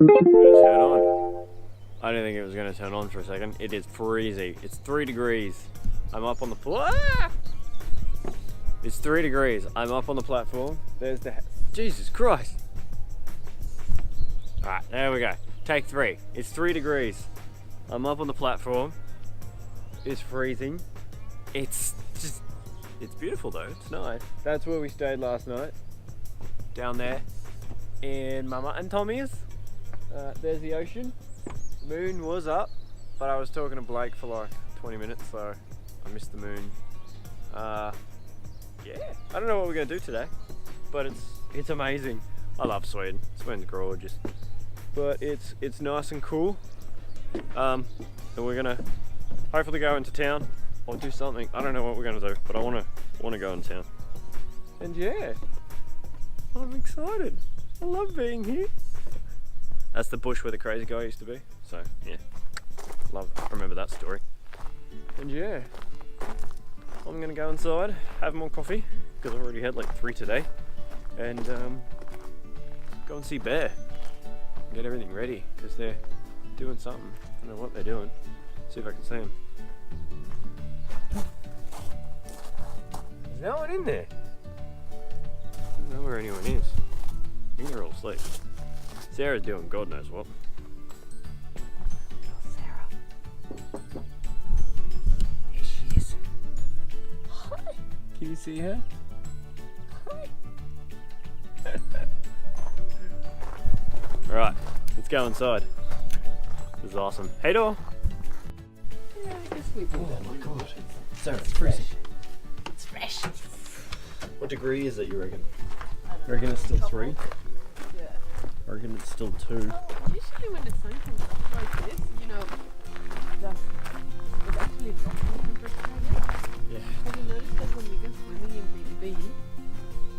Turn on. I didn't think it was going to turn on for a second. It is freezing. It's 3 degrees. I'm up on the It's 3 degrees. I'm up on the platform. There's the Jesus Christ. Alright, there we go. Take 3. It's 3 degrees. I'm up on the platform. It's freezing. It's beautiful though. It's nice. That's where we stayed last night. Down there in Mama and Tommy's. There's the ocean. Moon was up, but I was talking to Blake for like 20 minutes, so I missed the moon. Yeah, I don't know what we're gonna do today, but it's amazing. I love Sweden. Sweden's gorgeous, but it's nice and cool. And we're gonna hopefully go into town or do something. I don't know what we're gonna do, but I wanna go in town. And yeah, I'm excited. I love being here. That's the bush where the crazy guy used to be. So yeah, remember that story. And yeah, I'm gonna go inside, have more coffee, because I've already had like 3 today, and go and see Bear, get everything ready, because they're doing something. I don't know what they're doing. See if I can see them. There's no one in there. I don't know where anyone is. I think they're all asleep. Sarah's doing God knows what. Oh, Sarah. There she is. Hi. Can you see her? Hi. Alright, let's go inside. This is awesome. Hey, door. Yeah, I guess we do that. Oh my God. Sarah, it's freezing. It's fresh. What degree is it, you reckon? You reckon it's still 3? Yeah. I reckon it's still 2. Usually when the sun comes up like this, you know, it actually drops the temperature again. Yeah. Have you noticed that when we go swimming in Big B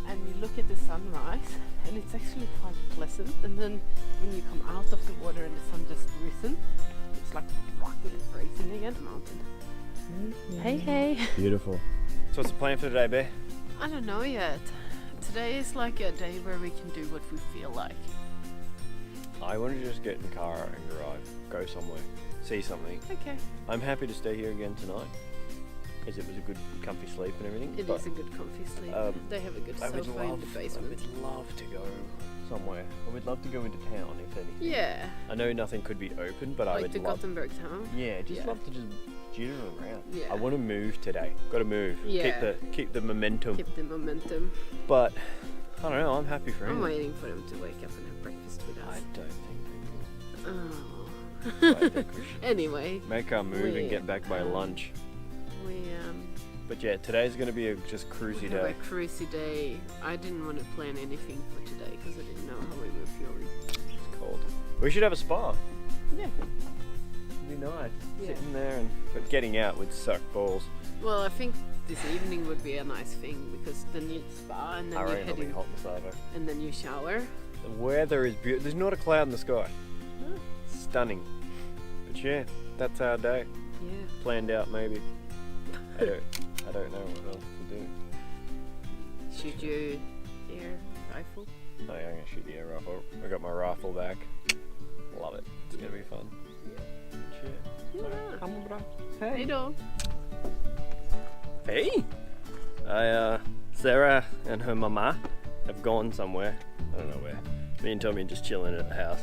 and you look at the sunrise and it's actually quite pleasant, and then when you come out of the water and the sun just risen, it's like fucking freezing again. Mountain. Hey, hey. Beautiful. So what's the plan for today, Bear? I don't know yet. Today is like a day where we can do what we feel like. I want to just get in the car and drive, go somewhere, see something. Okay. I'm happy to stay here again tonight, as it was a good comfy sleep and everything. It is a good comfy sleep. They have a good sofa in the basement. I would love to go somewhere. I would love to go into town, if anything. Yeah. I know nothing could be open, but I Like would the love... Gothenburg town. Yeah, just love to just jitter around. Yeah. I want to move today. Got to move. Yeah. Keep the momentum. Keep the momentum. But I don't know. I'm happy for him. I'm waiting for them to wake up and have breakfast with us. I don't think they will. Oh. I think we should Anyway. make our move and get back by lunch. But yeah, today's going to be a just cruisy have day. a cruisy day. I didn't want to plan anything for today because I didn't know how we were feeling. It's cold. We should have a spa. Yeah. It'd be nice. Yeah. Sitting there but getting out would suck balls. Well, I think this evening would be a nice thing because then you spa and then you It'll head be in hot and savo. and then you shower. The weather is beautiful. There's not a cloud in the sky. Huh? Stunning. But yeah, that's our day. Yeah. Planned out maybe. I don't know what else to do. Shoot your air rifle. Oh yeah, I'm gonna shoot the air rifle. I got my rifle back. Love it. It's gonna be fun. Yeah. Hey. Hey, dog. Hey. Sarah and her mama have gone somewhere. I don't know where. Me and Tommy are just chilling at the house.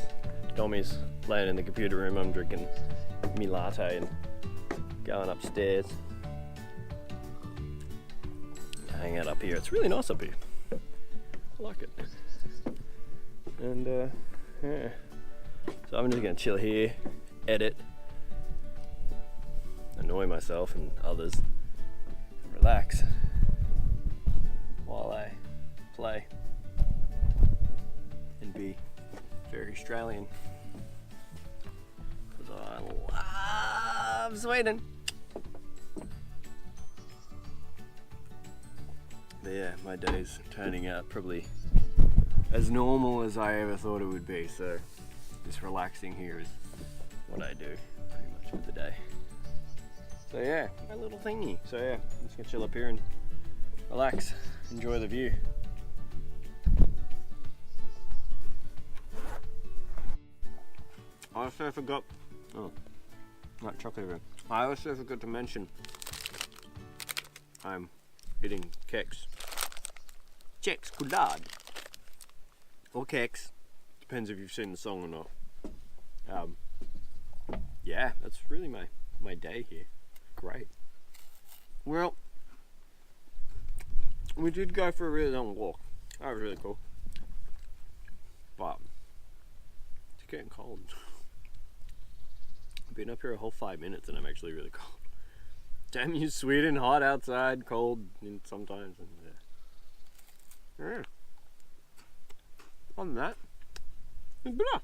Tommy's laying in the computer room. I'm drinking me latte and going upstairs. Hang out up here. It's really nice up here. I like it. And yeah. So I'm just gonna chill here, edit, annoy myself and others, and relax while I play and be very Australian. Because I love Sweden. But yeah, my day's turning out probably as normal as I ever thought it would be, so just relaxing here is what I do pretty much for the day. So yeah, my little thingy. So yeah, I'm just gonna chill up here and relax, enjoy the view. I also forgot. Oh, that chocolate again. I also forgot to mention I'm eating keks. Chocolate. Or keks. Depends if you've seen the song or not. Yeah, that's really my day here. Great. Well, we did go for a really long walk. That was really cool. But it's getting cold. I've been up here a whole 5 minutes and I'm actually really cold. Damn you, Sweden, hot outside, cold sometimes. And, yeah. Other than that, it's better.